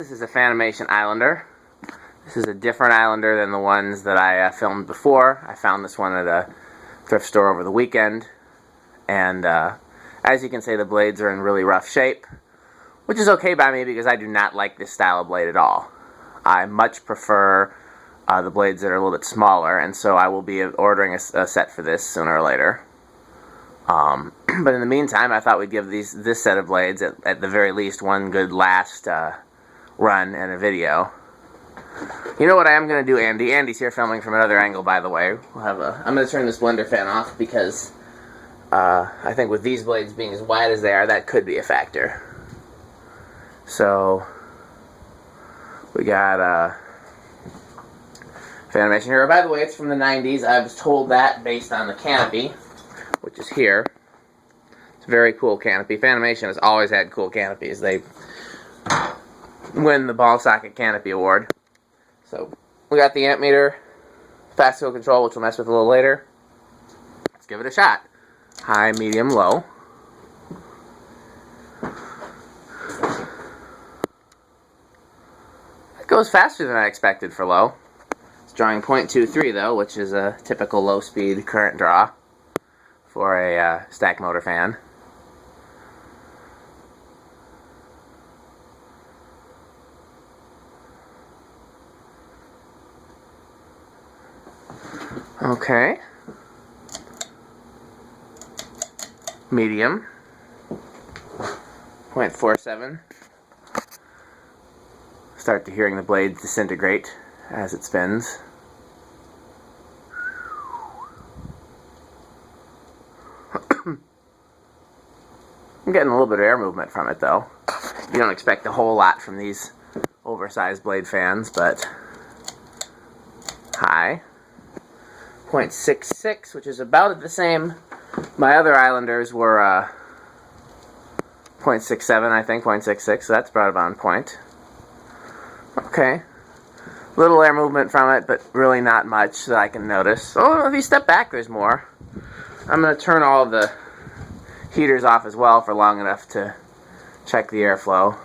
This is a Fanimation Islander. This is a different Islander than the ones that I filmed before. I found this one at a thrift store over the weekend. And as you can see, the blades are in really rough shape, which is okay by me because I do not like this style of blade at all. I much prefer the blades that are a little bit smaller, and so I will be ordering a set for this sooner or later. But in the meantime, I thought we'd give this set of blades, at the very least, one good last run in a video. You know what I am going to do, Andy? Andy's here filming from another angle, by the way. I'm going to turn this blender fan off because I think with these blades being as wide as they are, that could be a factor. So, we got Fanimation here. By the way, it's from the 90s. I was told that based on the canopy, which is here. It's a very cool canopy. Fanimation has always had cool canopies. They win the ball socket canopy award. So, we got the amp meter, fast field control, which we'll mess with a little later. Let's give it a shot. High, medium, low. It goes faster than I expected for low. It's drawing 0.23 though, which is a typical low speed current draw for a stack motor fan. Okay. Medium. 0.47. Start to hearing the blades disintegrate as it spins. I'm getting a little bit of air movement from it though. You don't expect a whole lot from these oversized blade fans, but high. 0.66, which is about the same. My other Islanders were 0.67, I think, 0.66, so that's about on point. Okay. Little air movement from it, but really not much that I can notice. Oh, if you step back, there's more. I'm going to turn all of the heaters off as well for long enough to check the airflow.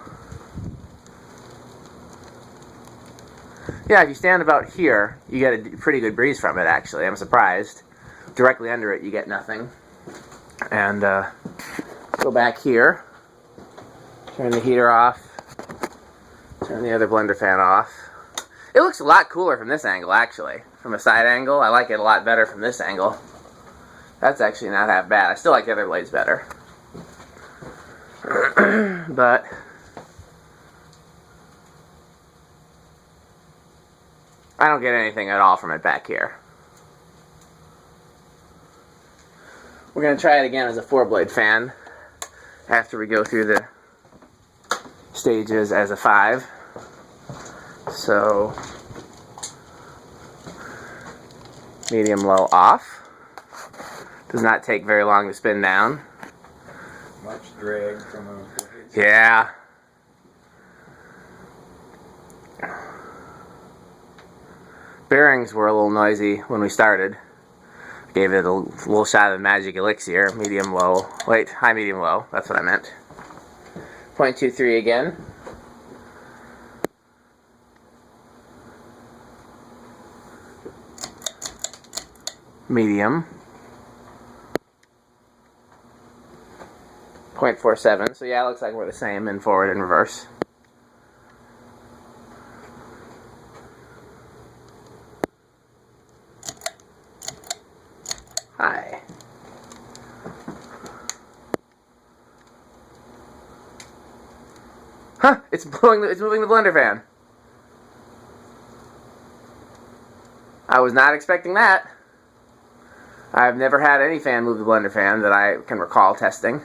Yeah, if you stand about here, you get a pretty good breeze from it, actually. I'm surprised. Directly under it, you get nothing. And go back here. Turn the heater off. Turn the other blender fan off. It looks a lot cooler from this angle, actually. From a side angle, I like it a lot better from this angle. That's actually not half bad. I still like the other blades better. But I don't get anything at all from it back here. We're going to try it again as a 4-blade fan after we go through the stages as a 5. So, medium, low, off. Does not take very long to spin down. Much drag from a... Yeah. Bearings were a little noisy when we started. Gave it a little shot of magic elixir. Medium, low. Wait, high, medium, low. That's what I meant. 0.23 again. Medium. 0.47. So yeah, it looks like we're the same in forward and reverse. High. Huh! It's moving the blender fan. I was not expecting that. I've never had any fan move the blender fan that I can recall testing.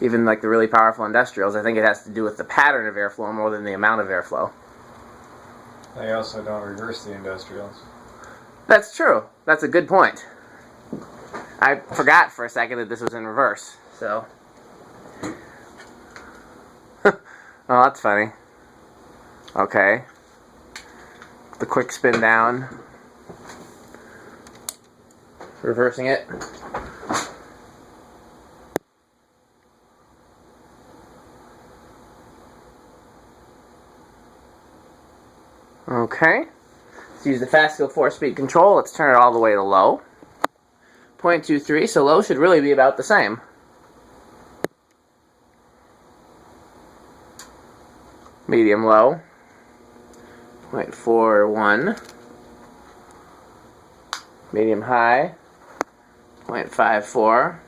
Even like the really powerful industrials, I think it has to do with the pattern of airflow more than the amount of airflow. They also don't reverse the industrials. That's true. That's a good point. I forgot for a second that this was in reverse, so. Oh, that's funny. Okay. The quick spin down. Reversing it. Okay. Let's use the fast skill 4-speed control. Let's turn it all the way to low. 0.23, so low should really be about the same. Medium low. 0.41. Medium high. 0.54.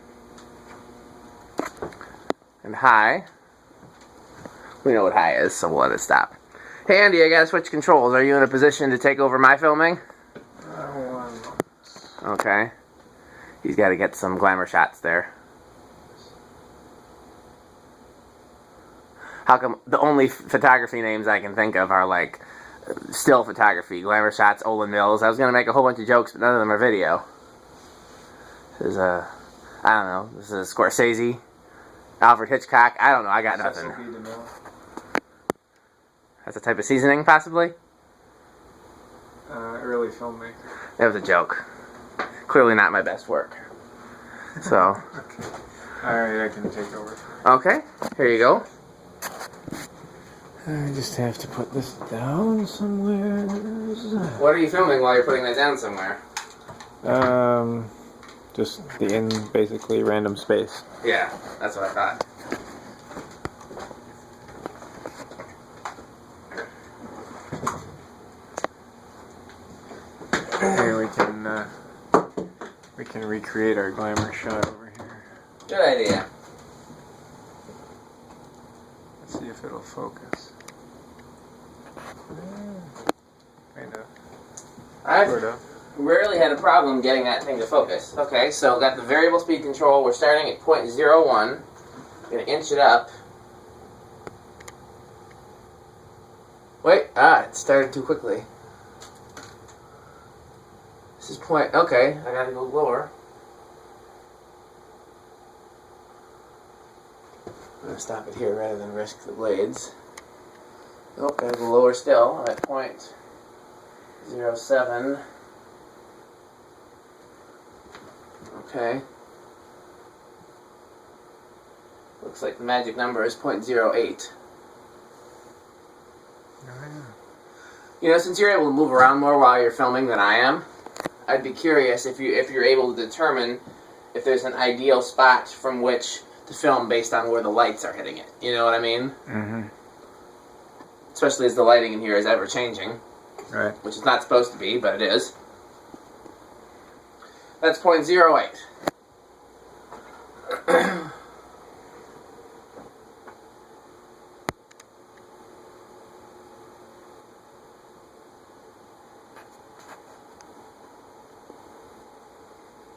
And high. We know what high is, so we'll let it stop. Hey Andy, I gotta switch controls. Are you in a position to take over my filming? Okay. He's gotta get some glamour shots there. How come the only photography names I can think of are like still photography, glamour shots, Olin Mills? I was gonna make a whole bunch of jokes, but none of them are video. This is I don't know. This is Scorsese, Alfred Hitchcock. I don't know. I got nothing. That's a type of seasoning, possibly? Early filmmaker. That was a joke. Clearly not my best work. So. Okay. Alright, I can take over. Okay, here you go. I just have to put this down somewhere. What are you filming while you're putting that down somewhere? Just in basically random space. Yeah, that's what I thought. Here we can recreate our glamour shot over here. Good idea. Let's see if it'll focus. Kind of. I've rarely had a problem getting that thing to focus. Okay, so got the variable speed control. We're starting at 0.01. Gonna inch it up. Wait, it started too quickly. This is okay, I gotta go lower. I'm gonna stop it here rather than risk the blades. Nope, gotta go lower still. I'm at 0.07. Okay. Looks like the magic number is 0.08. You know, since you're able to move around more while you're filming than I am, I'd be curious if you're able to determine if there's an ideal spot from which to film based on where the lights are hitting it. You know what I mean? Mm-hmm. Especially as the lighting in here is ever changing. Right. Which is not supposed to be, but it is. That's 0.08.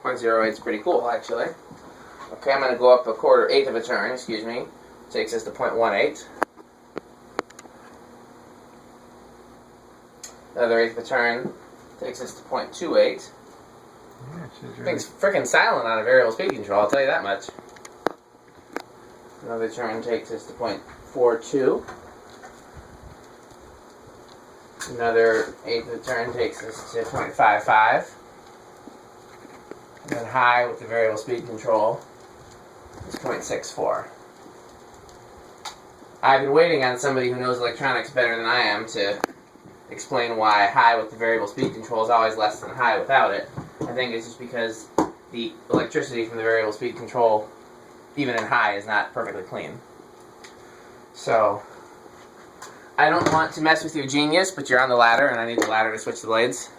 .08 is pretty cool, actually. Okay, I'm going to go up a eighth of a turn, excuse me. Takes us to 0.18. Another eighth of a turn takes us to 0.28. Yeah, Thing's freaking silent on a variable speed control, I'll tell you that much. Another turn takes us to 0.42. Another eighth of a turn takes us to 0.55. And then high with the variable speed control is 0.64. I've been waiting on somebody who knows electronics better than I am to explain why high with the variable speed control is always less than high without it. I think it's just because the electricity from the variable speed control, even in high, is not perfectly clean. So, I don't want to mess with your genius, but you're on the ladder, and I need the ladder to switch the blades.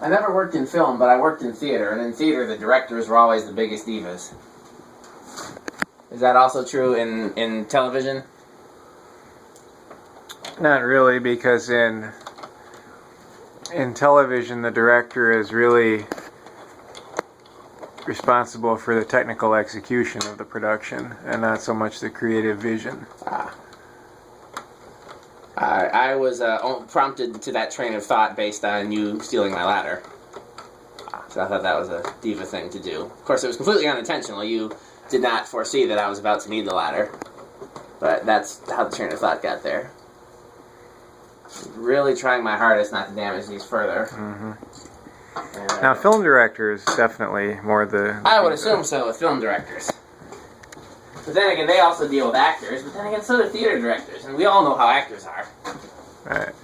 I never worked in film, but I worked in theater, and in theater the directors were always the biggest divas. Is that also true in television? Not really, because in television the director is really responsible for the technical execution of the production and not so much the creative vision. I was prompted to that train of thought based on you stealing my ladder. So I thought that was a diva thing to do. Of course, it was completely unintentional. You did not foresee that I was about to need the ladder. But that's how the train of thought got there. Really trying my hardest not to damage these further. Mm-hmm. Now, film director is definitely more the... I would assume so with film directors. But then again, they also deal with actors, but then again, so do theater directors, and we all know how actors are. Right.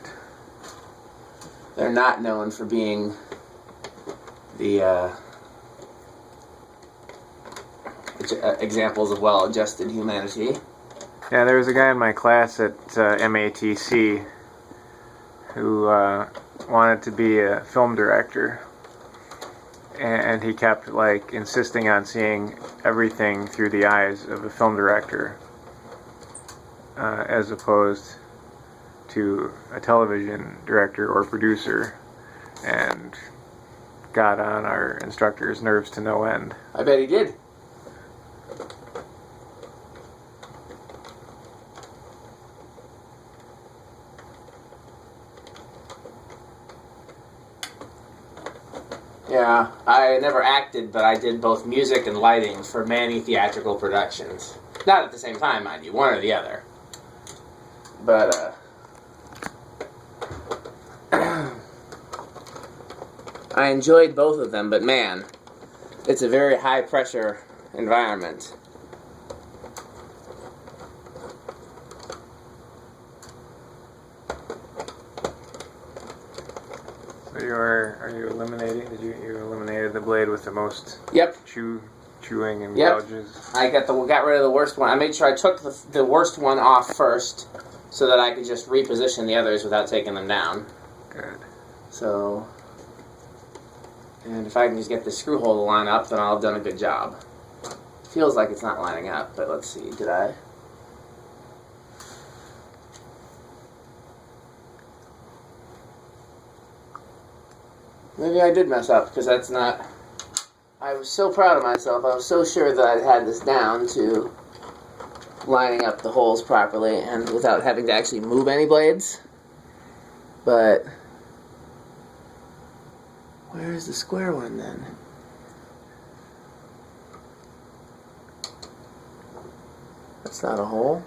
They're not known for being the examples of well-adjusted humanity. Yeah, there was a guy in my class at MATC who wanted to be a film director, and he kept like insisting on seeing everything through the eyes of a film director as opposed to a television director or producer, and got on our instructor's nerves to no end. I bet he did. Yeah, I never acted, but I did both music and lighting for many theatrical productions. Not at the same time, mind you, one or the other. But, I enjoyed both of them, but man, it's a very high-pressure environment. So are you eliminating? You eliminated the blade with the most Yep. chewing and Yep. gouges? I got rid of the worst one. I made sure I took the worst one off first, so that I could just reposition the others without taking them down. Good. So, and if I can just get the screw hole to line up, then I'll have done a good job. Feels like it's not lining up, but let's see. Did I? Maybe I did mess up, because that's not... I was so proud of myself. I was so sure that I'd had this down to lining up the holes properly and without having to actually move any blades. But where's the square one then? That's not a hole.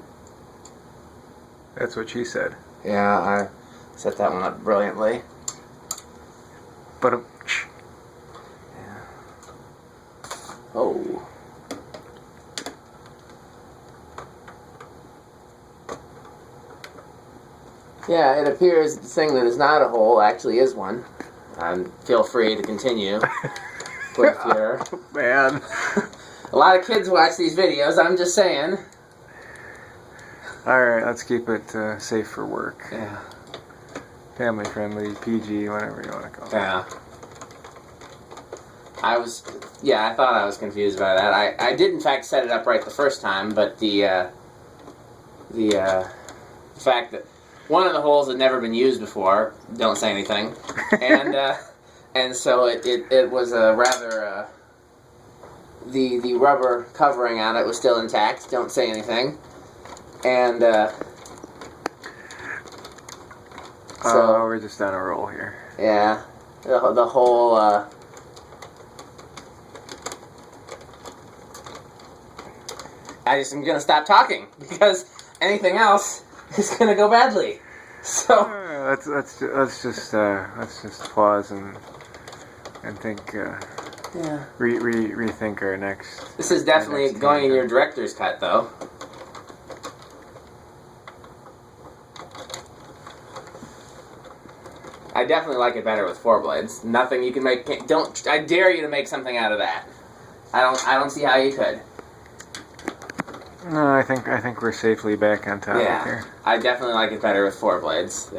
That's what she said. Yeah, I set that one up brilliantly. But Yeah. Oh. Yeah, it appears the thing that is not a hole actually is one. Feel free to continue with your... man. A lot of kids watch these videos, I'm just saying. Alright, let's keep it safe for work. Yeah. Family friendly, PG, whatever you want to call it. Yeah. I thought I was confused by that. I did in fact set it up right the first time, but the fact that one of the holes had never been used before, don't say anything, and so it was a rather, the rubber covering on it was still intact, don't say anything, and, so, we're just on a roll here. yeah, the whole, I'm gonna stop talking, because anything else is gonna go badly. So Let's just pause and think. yeah, rethink our next. this is definitely going in your director's cut, though. I definitely like it better with 4 blades. Nothing you can make. Don't. I dare you to make something out of that. I don't see how you could. No, I think we're safely back on topic here. I definitely like it better with 4 blades.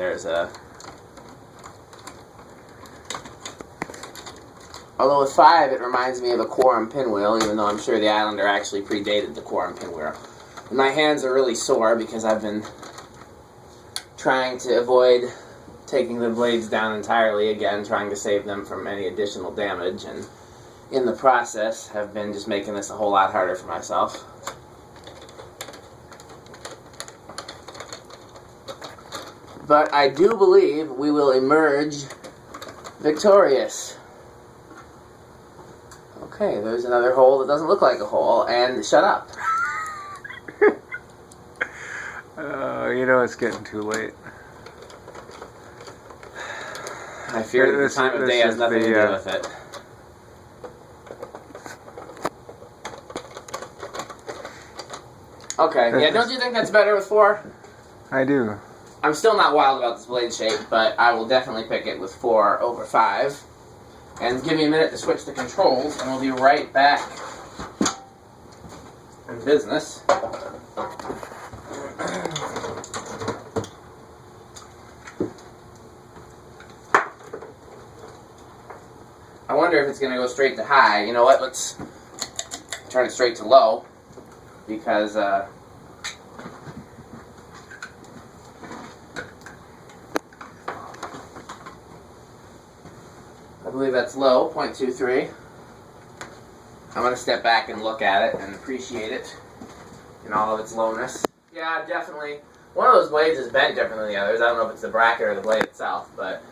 Although with 5, it reminds me of a quorum pinwheel, even though I'm sure the Islander actually predated the quorum pinwheel. And my hands are really sore because I've been trying to avoid taking the blades down entirely again, trying to save them from any additional damage, and in the process have been just making this a whole lot harder for myself. But I do believe we will emerge victorious. Okay, there's another hole that doesn't look like a hole, and shut up. It's getting too late. I fear that the time of day has nothing to do with it. Okay, yeah, don't you think that's better with 4? I do. I'm still not wild about this blade shape, but I will definitely pick it with 4 over 5. And give me a minute to switch the controls, and we'll be right back in business. I wonder if it's going to go straight to high. You know what? Let's turn it straight to low, because I believe that's low, 0.23. I'm going to step back and look at it and appreciate it in all of its lowness. Yeah, definitely. One of those blades is bent different than the others. I don't know if it's the bracket or the blade itself, but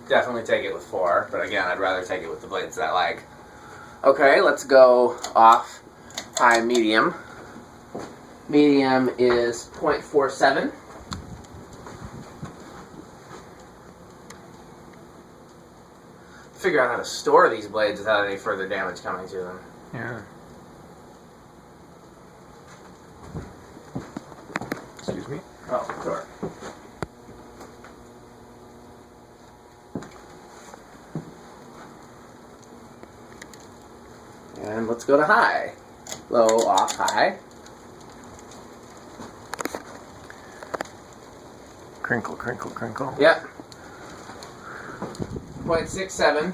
definitely take it with 4, but again, I'd rather take it with the blades that I like. Okay, let's go off high medium. Medium is 0.47. Figure out how to store these blades without any further damage coming to them. Yeah. Excuse me. Oh, sure. And let's go to high. Low, off, high. Crinkle, crinkle, crinkle. Yep. 0.67.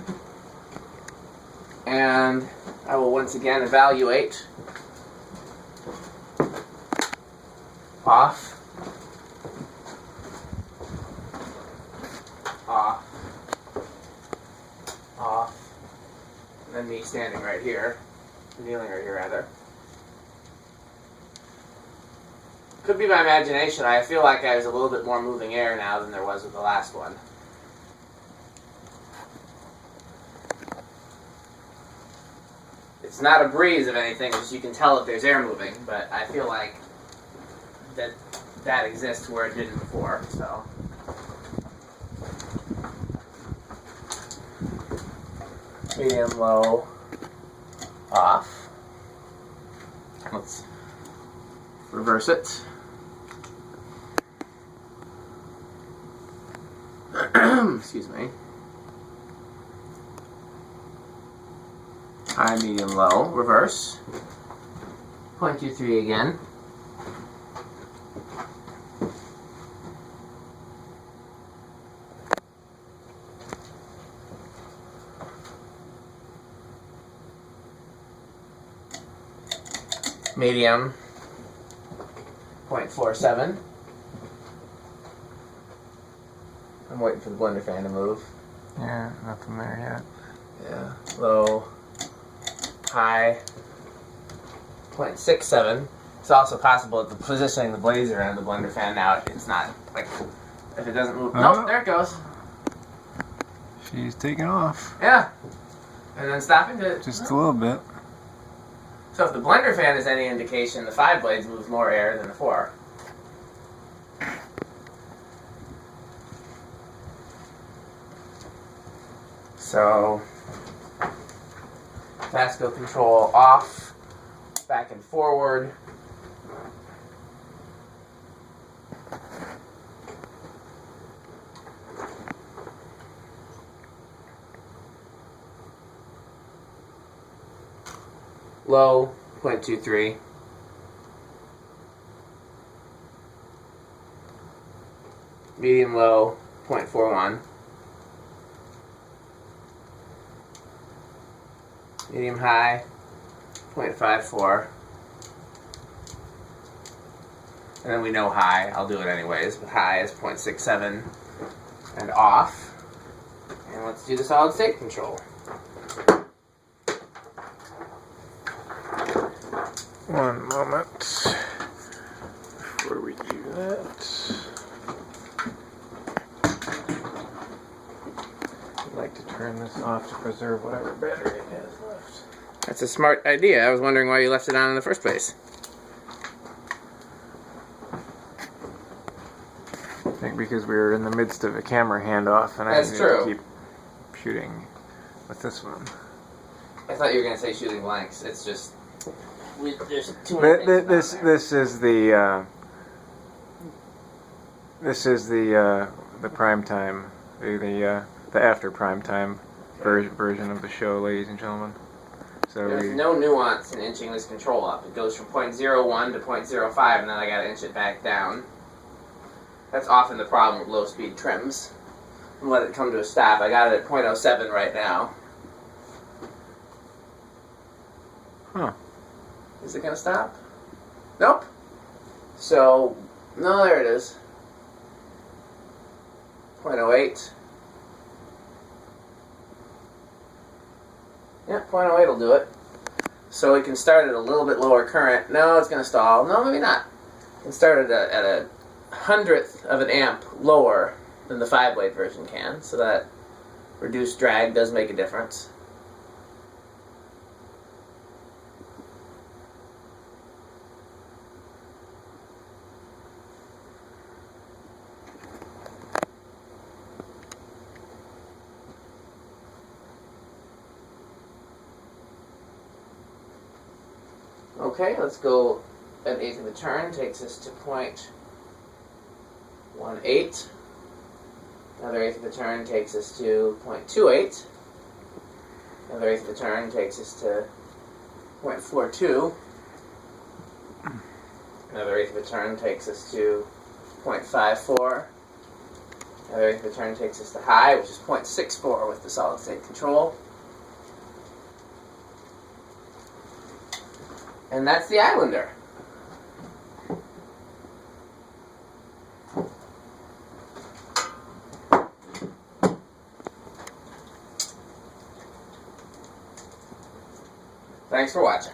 And I will once again evaluate. Off. Off. Off. And then me standing right here. Kneeling right here, rather. Could be my imagination. I feel like there's a little bit more moving air now than there was with the last one. It's not a breeze of anything, as you can tell if there's air moving, but I feel like that exists where it didn't before, so. Medium, low, off. Let's reverse it. Excuse me. High, medium, low, reverse. 0.23 again. Medium, 0.47. I'm waiting for the blender fan to move. Yeah, nothing there yet. Yeah. Low, high, 0.67. It's also possible that the positioning the blades are in the blender fan now, it's not, like, if it doesn't move. Nope, there it goes. She's taking off. Yeah. And then stopping to... Just a little bit. So if the blender fan is any indication, the 5 blades moves more air than the 4. So, Vasco control off, back and forward. Low, 0.23. Medium low, 0.41. Medium high, 0.54. And then we know high, I'll do it anyways, but high is 0.67 and off. And let's do the solid state control. One moment before we do that. I'd like to turn this off to preserve whatever battery it has left. That's a smart idea. I was wondering why you left it on in the first place. think because we were in the midst of a camera handoff, and I That's needed true. to keep shooting with this one. I thought you were going to say shooting blanks. It's just... there's too many things This is the prime time, the after prime time version of the show, ladies and gentlemen. So there's no nuance in inching this control up. It goes from 0.01 to 0.05, and then I got to inch it back down. That's often the problem with low-speed trims. And let it come to a stop. I got it at 0.07 right now. Huh. Is it going to stop? Nope. So, no, there it is. 0.08. Yeah, 0.08 will do it. So we can start at a little bit lower current. No, it's going to stall. No, maybe not. We can start at a hundredth of an amp lower than the 5-blade version can, so that reduced drag does make a difference. Okay, let's go an eighth of a turn. Takes us to 0.18. Another eighth of a turn takes us to 0.28. Another eighth of a turn takes us to 0.42. Another eighth of a turn takes us to 0.54. Another eighth of a turn takes us to high, which is 0.64 with the solid state control. And that's the Islander. Thanks for watching.